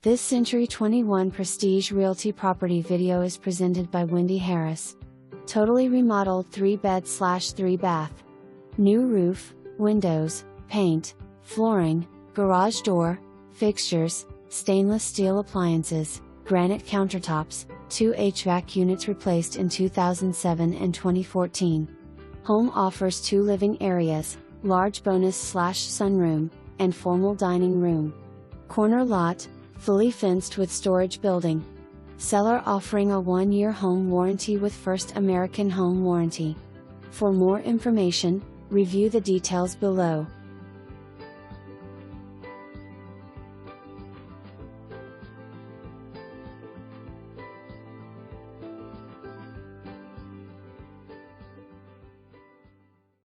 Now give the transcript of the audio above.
This Century 21 Prestige Realty property video is presented by Wendy Harris. Totally remodeled 3-bed/3 bath. New roof, windows, paint, flooring, garage door, fixtures, stainless steel appliances, granite countertops, 2 HVAC units replaced in 2007 and 2014. Home offers 2 living areas, large bonus/sunroom, and formal dining room. Corner lot, fully fenced with storage building. Seller offering a 1-year home warranty with First American Home Warranty. For more information, review the details below.